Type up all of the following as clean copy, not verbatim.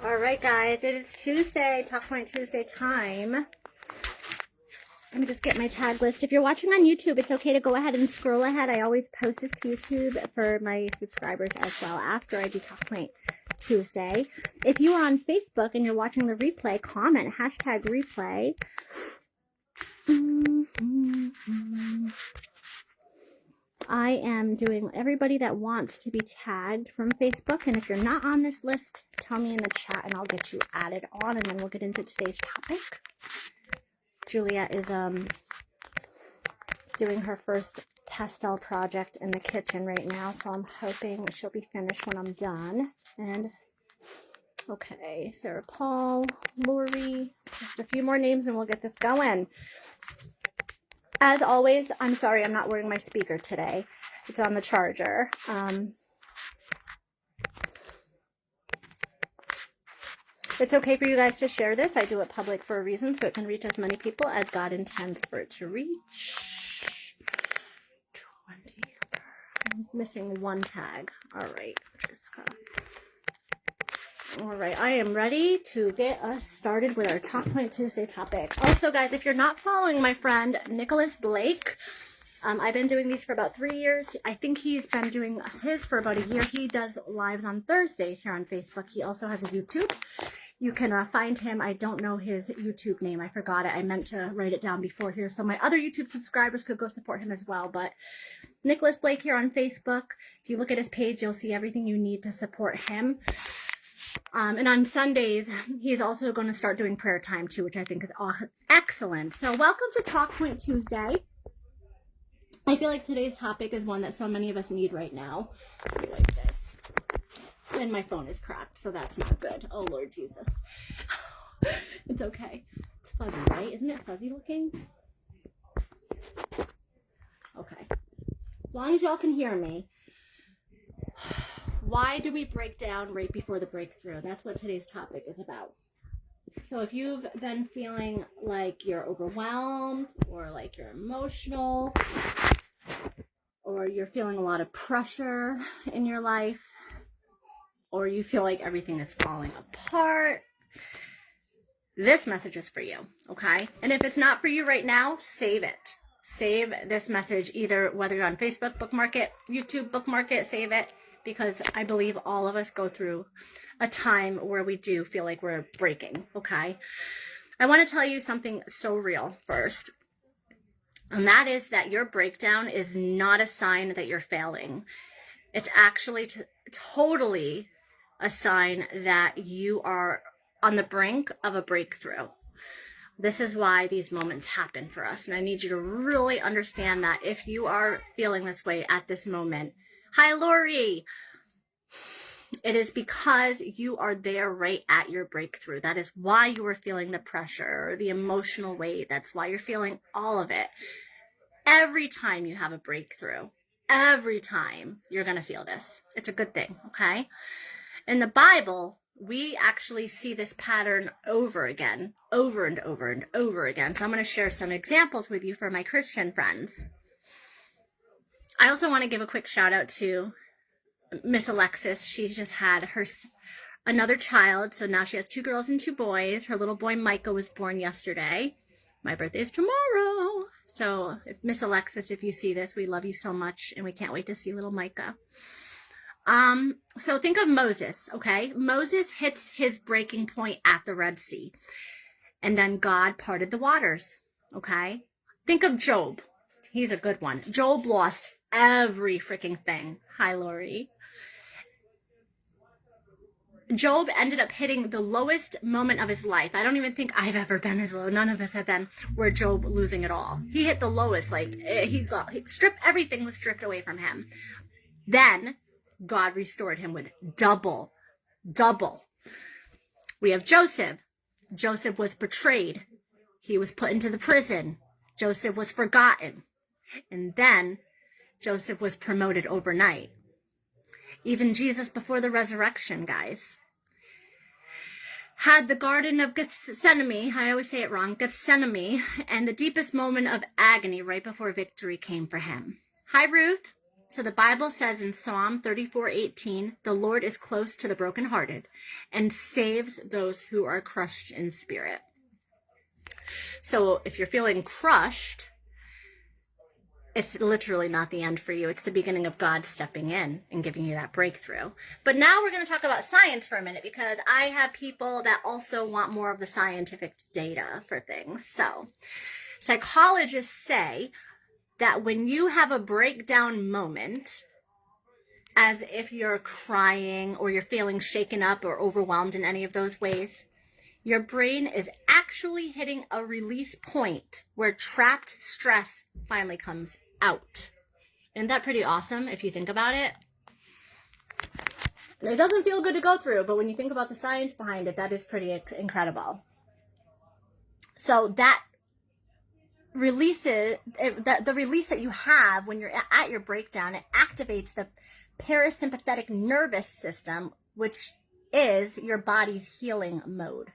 All right, guys, it is Tuesday, Talk Point Tuesday time. Let me just get my tag list. If you're watching on YouTube, it's okay to go ahead and scroll ahead. I always post this to YouTube for my subscribers as well after I do Talk Point Tuesday. If you are on Facebook and you're watching the replay, comment hashtag replay. I am doing everybody that wants to be tagged from Facebook, and if you're not on this list, tell me in the chat and I'll get you added on, and then we'll get into today's topic. Juliet is doing her first pastel project in the kitchen right now, so I'm hoping she'll be finished when I'm done. And okay, Sarah Paul, Lori, just a few more names and we'll get this going. As always, I'm sorry I'm not wearing my speaker today. It's on the charger. It's okay for you guys to share this. I do it public for a reason, so it can reach as many people as God intends for it to reach. 20. I'm missing one tag. All right, Jessica. All right, I am ready to get us started with our Talk Point Tuesday topic. Also, guys, if you're not following my friend Nicholas Blake, I've been doing these for about 3 years. I think he's been doing his for about a year. He does lives on Thursdays here on Facebook. He also has a YouTube. You can find him. I don't know his YouTube name. I forgot it. I meant to write it down before here so my other YouTube subscribers could go support him as well. But Nicholas Blake here on Facebook. If you look at his page, you'll see everything you need to support him. And on Sundays, he's also going to start doing prayer time too, which I think is excellent. So welcome to Talk Point Tuesday. I feel like today's topic is one that so many of us need right now. Like this. And my phone is cracked, so that's not good. Oh, Lord Jesus. It's okay. It's fuzzy, right? Isn't it fuzzy looking? Okay. As long as y'all can hear me. Why do we break down right before the breakthrough? That's what today's topic is about. So if you've been feeling like you're overwhelmed or like you're emotional or you're feeling a lot of pressure in your life or you feel like everything is falling apart, this message is for you, okay? And if it's not for you right now, save it. Save this message, either whether you're on Facebook, bookmark it, YouTube, bookmark it, save it. Because I believe all of us go through a time where we do feel like we're breaking, okay? I want to tell you something so real first. And that is that your breakdown is not a sign that you're failing. It's actually totally a sign that you are on the brink of a breakthrough. This is why these moments happen for us. And I need you to really understand that if you are feeling this way at this moment. Hi, Lori. It is because you are there right at your breakthrough. That is why you are feeling the pressure or the emotional weight. That's why you're feeling all of it. Every time you have a breakthrough, every time you're going to feel this. It's a good thing, okay? In the Bible, we actually see this pattern over again, over and over and over again. So I'm going to share some examples with you for my Christian friends. I also want to give a quick shout out to Miss Alexis. She's just had another child. So now she has 2 girls and 2 boys. Her little boy Micah was born yesterday. My birthday is tomorrow. So Miss Alexis, if you see this, we love you so much. And we can't wait to see little Micah. So think of Moses, okay? Moses hits his breaking point at the Red Sea. And then God parted the waters, okay? Think of Job. He's a good one. Job lost every freaking thing. Hi, Lori. Job ended up hitting the lowest moment of his life. I don't even think I've ever been as low. None of us have been where Job losing it all. He hit the lowest. Like everything was stripped away from him. Then God restored him with double. We have Joseph. Joseph was betrayed. He was put into the prison. Joseph was forgotten. And then Joseph was promoted overnight. Even Jesus before the resurrection, guys, had the Garden of Gethsemane, I always say it wrong, Gethsemane, and the deepest moment of agony right before victory came for him. Hi, Ruth. So the Bible says in Psalm 34:18, the Lord is close to the brokenhearted and saves those who are crushed in spirit. So if you're feeling crushed, it's literally not the end for you. It's the beginning of God stepping in and giving you that breakthrough. But now we're going to talk about science for a minute, because I have people that also want more of the scientific data for things. So psychologists say that when you have a breakdown moment, as if you're crying or you're feeling shaken up or overwhelmed in any of those ways, your brain is actually hitting a release point where trapped stress finally comes out. Isn't that pretty awesome if you think about it? It doesn't feel good to go through, but when you think about the science behind it, that is pretty incredible. So that releases, the release that you have when you're at your breakdown, it activates the parasympathetic nervous system, which is your body's healing mode,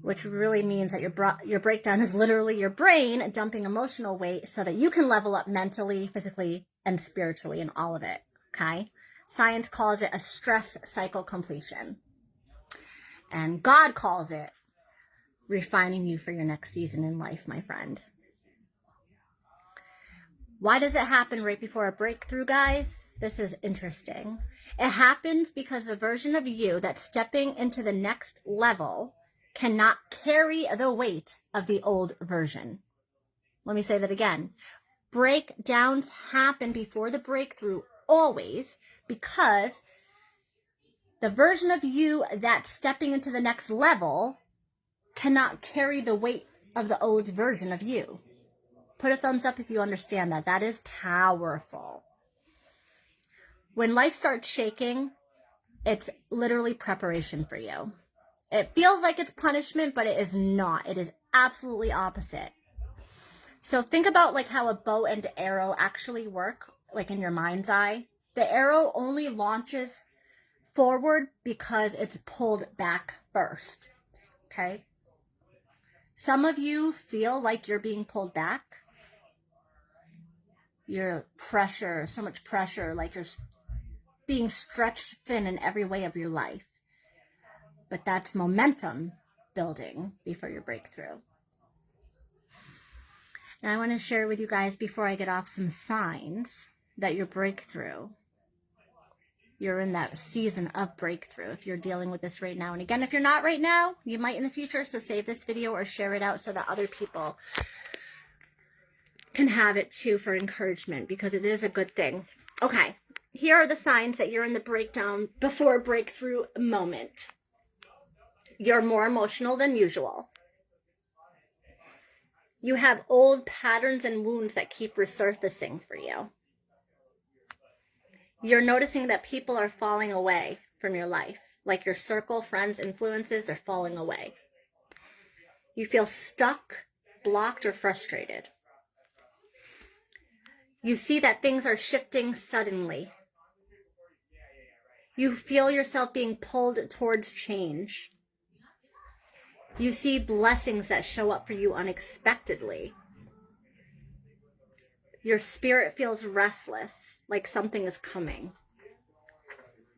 which really means that your breakdown is literally your brain dumping emotional weight so that you can level up mentally, physically, and spiritually in all of it, okay? Science calls it a stress cycle completion. And God calls it refining you for your next season in life, my friend. Why does it happen right before a breakthrough, guys? This is interesting. It happens because the version of you that's stepping into the next level cannot carry the weight of the old version. Let me say that again. Breakdowns happen before the breakthrough always, because the version of you that's stepping into the next level cannot carry the weight of the old version of you. Put a thumbs up if you understand that. That is powerful. When life starts shaking, it's literally preparation for you. It feels like it's punishment, but it is not. It is absolutely opposite. So think about like how a bow and arrow actually work, like in your mind's eye. The arrow only launches forward because it's pulled back first, okay? Some of you feel like you're being pulled back. You're pressure, so much pressure, like you're being stretched thin in every way of your life. But that's momentum building before your breakthrough. And I want to share with you guys before I get off some signs that your breakthrough, you're in that season of breakthrough if you're dealing with this right now. And again, if you're not right now, you might in the future. So save this video or share it out so that other people can have it too for encouragement, because it is a good thing. Okay, here are the signs that you're in the breakdown before breakthrough moment. You're more emotional than usual. You have old patterns and wounds that keep resurfacing for you. You're noticing that people are falling away from your life. Like your circle, friends, influences, they're falling away. You feel stuck, blocked, or frustrated. You see that things are shifting suddenly. You feel yourself being pulled towards change. You see blessings that show up for you unexpectedly. Your spirit feels restless, like something is coming.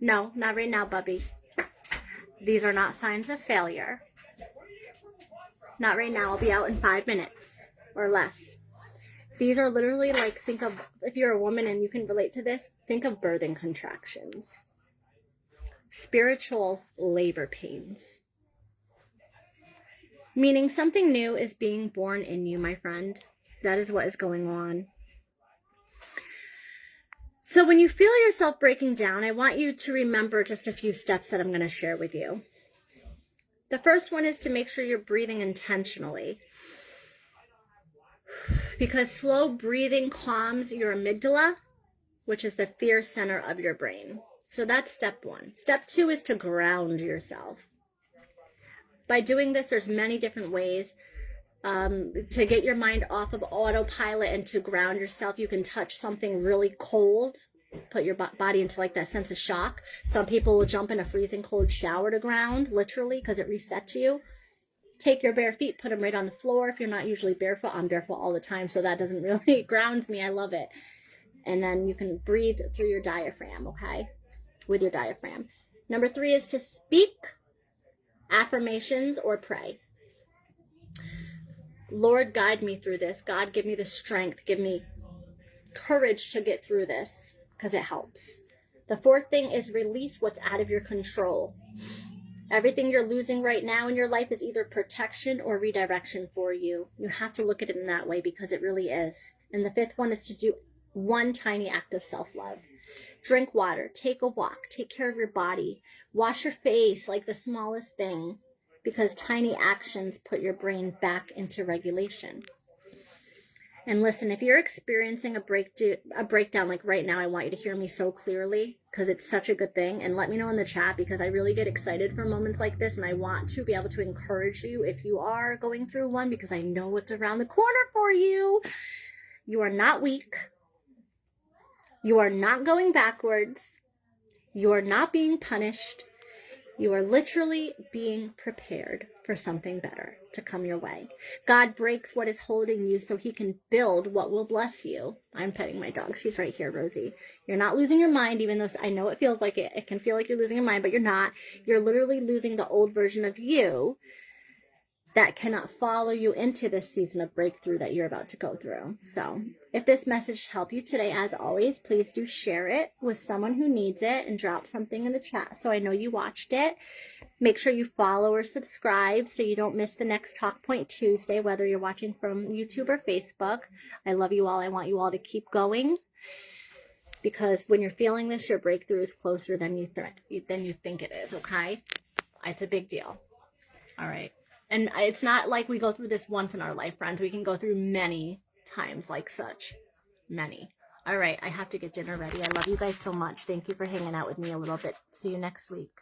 No, not right now, Bubby. These are not signs of failure. Not right now. I'll be out in 5 minutes or less. These are literally like, think of, if you're a woman and you can relate to this, think of birthing contractions. Spiritual labor pains. Meaning something new is being born in you, my friend. That is what is going on. So when you feel yourself breaking down, I want you to remember just a few steps that I'm going to share with you. The first one is to make sure you're breathing intentionally, because slow breathing calms your amygdala, which is the fear center of your brain. So that's step one. Step two is to ground yourself. By doing this, there's many different ways to get your mind off of autopilot and to ground yourself. You can touch something really cold, put your body into like that sense of shock. Some people will jump in a freezing cold shower to ground, literally, because it resets you. Take your bare feet, put them right on the floor. If you're not usually barefoot, I'm barefoot all the time, so that doesn't really ground me. I love it. And then you can breathe through your diaphragm, okay? With your diaphragm. Number 3 is to speak affirmations or pray. Lord, guide me through this. God, give me the strength. Give me courage to get through this, because it helps. The 4th thing is release what's out of your control. Everything you're losing right now in your life is either protection or redirection for you. You have to look at it in that way, because it really is. And the 5th one is to do one tiny act of self-love. Drink water, take a walk, take care of your body, wash your face, like the smallest thing, because tiny actions put your brain back into regulation. And listen, if you're experiencing a breakdown like right now, I want you to hear me so clearly, because it's such a good thing. And let me know in the chat, because I really get excited for moments like this, and I want to be able to encourage you if you are going through one, because I know it's around the corner for you. You are not weak. You are not going backwards. You are not being punished. You are literally being prepared for something better to come your way. God breaks what is holding you so he can build what will bless you. I'm petting my dog. She's right here, Rosie. You're not losing your mind, even though I know it feels like it. It can feel like you're losing your mind, but you're not. You're literally losing the old version of you that cannot follow you into this season of breakthrough that you're about to go through. So if this message helped you today, as always, please do share it with someone who needs it and drop something in the chat so I know you watched it. Make sure you follow or subscribe so you don't miss the next Talk Point Tuesday, whether you're watching from YouTube or Facebook. I love you all. I want you all to keep going, because when you're feeling this, your breakthrough is closer than you think it is, okay? It's a big deal. All right. And it's not like we go through this once in our life, friends. We can go through many times like such. Many. All right. I have to get dinner ready. I love you guys so much. Thank you for hanging out with me a little bit. See you next week.